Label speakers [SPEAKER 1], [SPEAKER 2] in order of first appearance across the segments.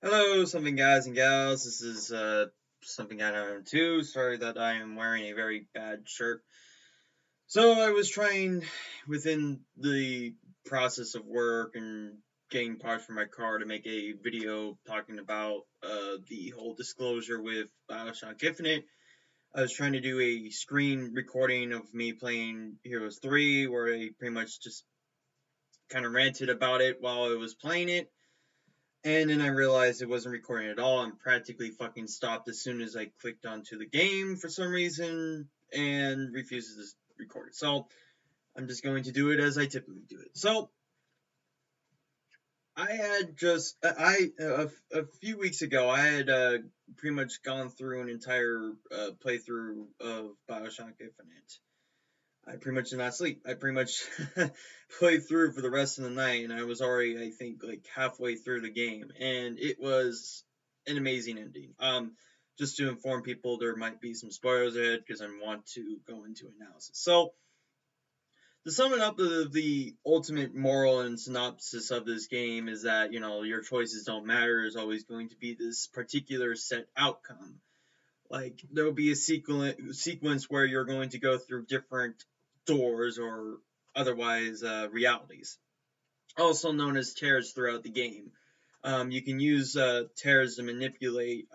[SPEAKER 1] Hello, something guys and gals. This is something guy number two. Sorry that I am wearing a very bad shirt. So I was trying within the process of work and getting parts for my car to make a video talking about the whole disclosure with Bioshock Infinite. I was trying to do a screen recording of me playing Heroes 3 where I pretty much just kind of ranted about it while I was playing it. And then I realized it wasn't recording at all and practically fucking stopped as soon as I clicked onto the game for some reason and refuses to record it. So I'm just going to do it as I typically do it. So I had just a few weeks ago I had pretty much gone through an entire playthrough of Bioshock Infinite. I pretty much did not sleep. I pretty much played through for the rest of the night, and I was already, I think, like halfway through the game, and it was an amazing ending. Just to inform people, there might be some spoilers ahead because I want to go into analysis. So, to sum it up, the ultimate moral and synopsis of this game is that your choices don't matter. There's always going to be this particular set outcome. Like there will be a sequence where you're going to go through different doors or otherwise realities, also known as tears throughout the game. You can use tears to manipulate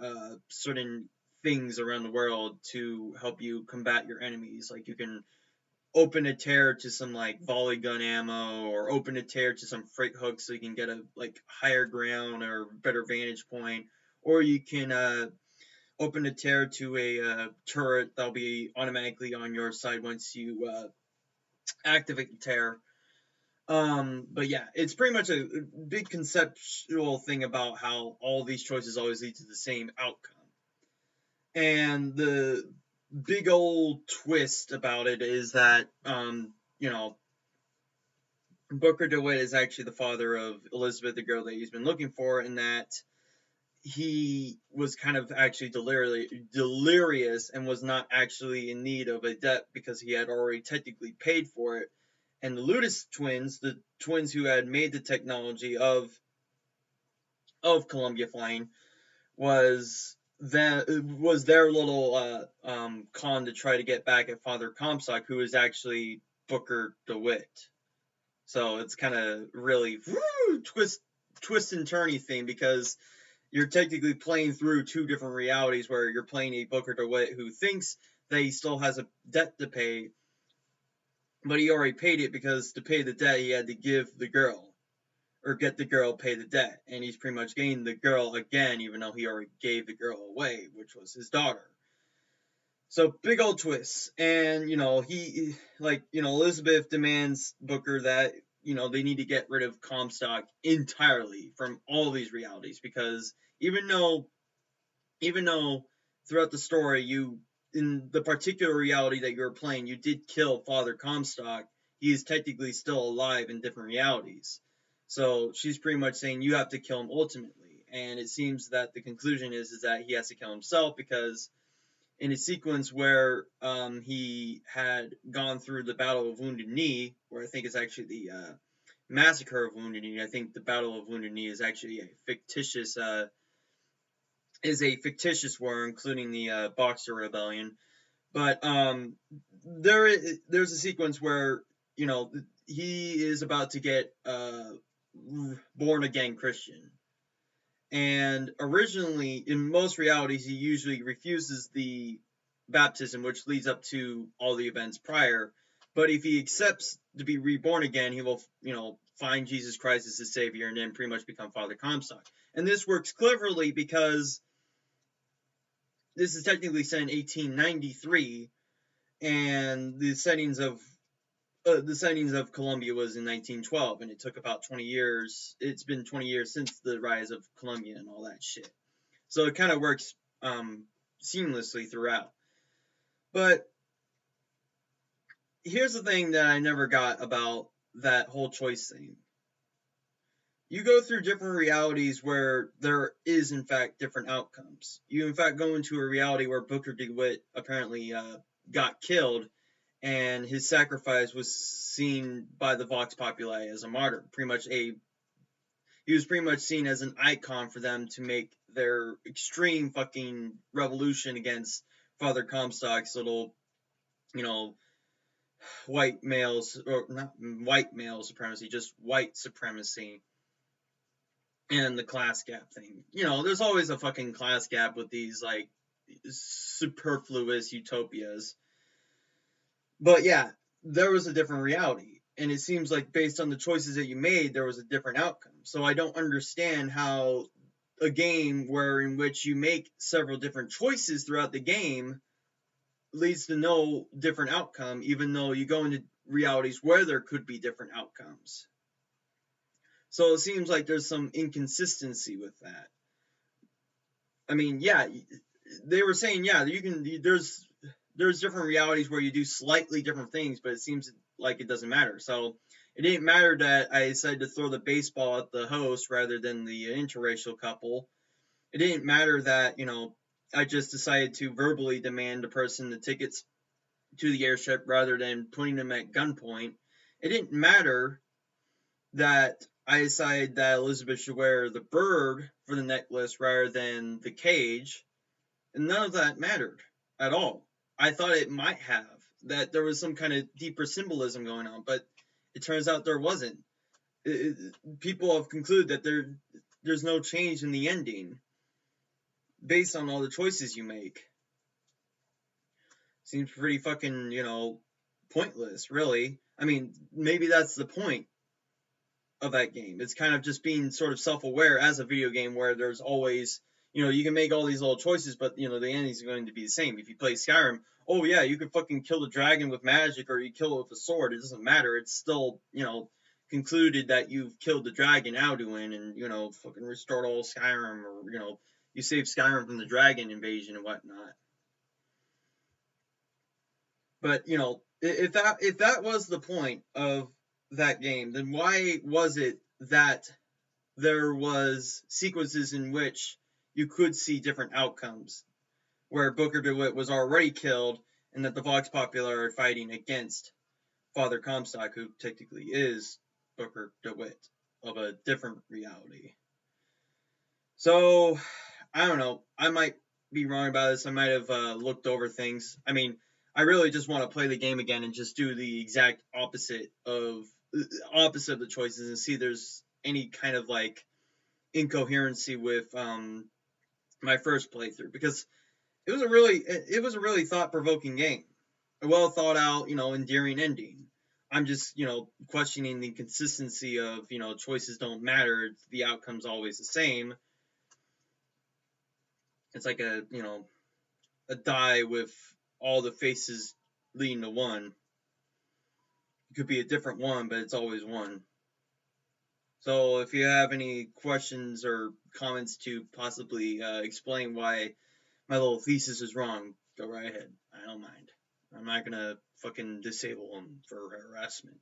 [SPEAKER 1] certain things around the world to help you combat your enemies. Like you can open a tear to some like volley gun ammo, or open a tear to some freight hooks so you can get a like higher ground or better vantage point, or you can open a tear to a turret that'll be automatically on your side once you activate the tear. But yeah, it's pretty much a big conceptual thing about how all these choices always lead to the same outcome. And the big old twist about it is that, Booker DeWitt is actually the father of Elizabeth, the girl that he's been looking for, and that he was kind of actually delirious and was not actually in need of a debt because he had already technically paid for it. And the Ludus twins, the twins who had made the technology of Columbia Flying, was their little con to try to get back at Father Comstock, who is actually Booker DeWitt. So it's kind of really twist and turny thing because you're technically playing through two different realities where you're playing a Booker DeWitt who thinks that he still has a debt to pay, but he already paid it because to pay the debt he had to give the girl or get the girl pay the debt, and he's pretty much gained the girl again even though he already gave the girl away, which was his daughter. So big old twist, and he Elizabeth demands Booker that they need to get rid of Comstock entirely from all these realities because even though throughout the story you in the particular reality that you're playing you did kill Father Comstock, he is technically still alive in different realities. So she's pretty much saying you have to kill him ultimately, and it seems that the conclusion is that he has to kill himself because in a sequence where he had gone through the Battle of Wounded Knee, where I think it's actually the Massacre of Wounded Knee. I think the Battle of Wounded Knee is actually a fictitious war, including the Boxer Rebellion. But there's a sequence where he is about to get born again Christian. And originally, in most realities, he usually refuses the baptism, which leads up to all the events prior. But if he accepts to be reborn again, he will, find Jesus Christ as his savior and then pretty much become Father Comstock. And this works cleverly because this is technically set in 1893, and the settings of Columbia was in 1912, and it took about 20 years. It's been 20 years since the rise of Columbia and all that shit. So it kind of works seamlessly throughout. But here's the thing that I never got about that whole choice thing. You go through different realities where there is, in fact, different outcomes. You, in fact, go into a reality where Booker DeWitt apparently got killed, and his sacrifice was seen by the Vox Populi as a martyr. Pretty much he he was pretty much seen as an icon for them to make their extreme fucking revolution against Father Comstock's little, you know, white males, or not white male supremacy, just white supremacy and the class gap thing. You know, there's always a fucking class gap with these, like, superfluous utopias. But yeah, there was a different reality. And it seems like based on the choices that you made, there was a different outcome. So I don't understand how a game where in which you make several different choices throughout the game leads to no different outcome, even though you go into realities where there could be different outcomes. So it seems like there's some inconsistency with that. I mean, yeah, they were saying, yeah, you can. There's different realities where you do slightly different things, but it seems like it doesn't matter. So it didn't matter that I decided to throw the baseball at the host rather than the interracial couple. It didn't matter that, you know, I just decided to verbally demand the person the tickets to the airship rather than putting them at gunpoint. It didn't matter that I decided that Elizabeth should wear the bird for the necklace rather than the cage. And none of that mattered at all. I thought it might have, that there was some kind of deeper symbolism going on, but it turns out there wasn't. People have concluded that there's no change in the ending based on all the choices you make. Seems pretty fucking, you know, pointless, really. I mean, maybe that's the point of that game. It's kind of just being sort of self-aware as a video game where there's always, you know, you can make all these little choices, but, you know, the ending's going to be the same. If you play Skyrim, oh yeah, you could fucking kill the dragon with magic or you kill it with a sword. It doesn't matter. It's still, you know, concluded that you've killed the dragon Alduin and, you know, fucking restored all Skyrim, or, you know, you saved Skyrim from the dragon invasion and whatnot. But, you know, if that was the point of that game, then why was it that there was sequences in which you could see different outcomes, where Booker DeWitt was already killed, and that the Vox Populi are fighting against Father Comstock, who technically is Booker DeWitt of a different reality. So, I don't know. I might be wrong about this. I might have looked over things. I mean, I really just want to play the game again and just do the exact opposite of the choices and see if there's any kind of like incoherency with my first playthrough, because it was a really thought-provoking game, a well thought out, you know, endearing ending. I'm just, you know, questioning the consistency of, you know, choices don't matter, the outcome's always the same. It's like a, you know, a die with all the faces leading to one. It could be a different one, but it's always one. So if you have any questions or comments to possibly explain why my little thesis is wrong, go right ahead. I don't mind. I'm not gonna fucking disable them for harassment.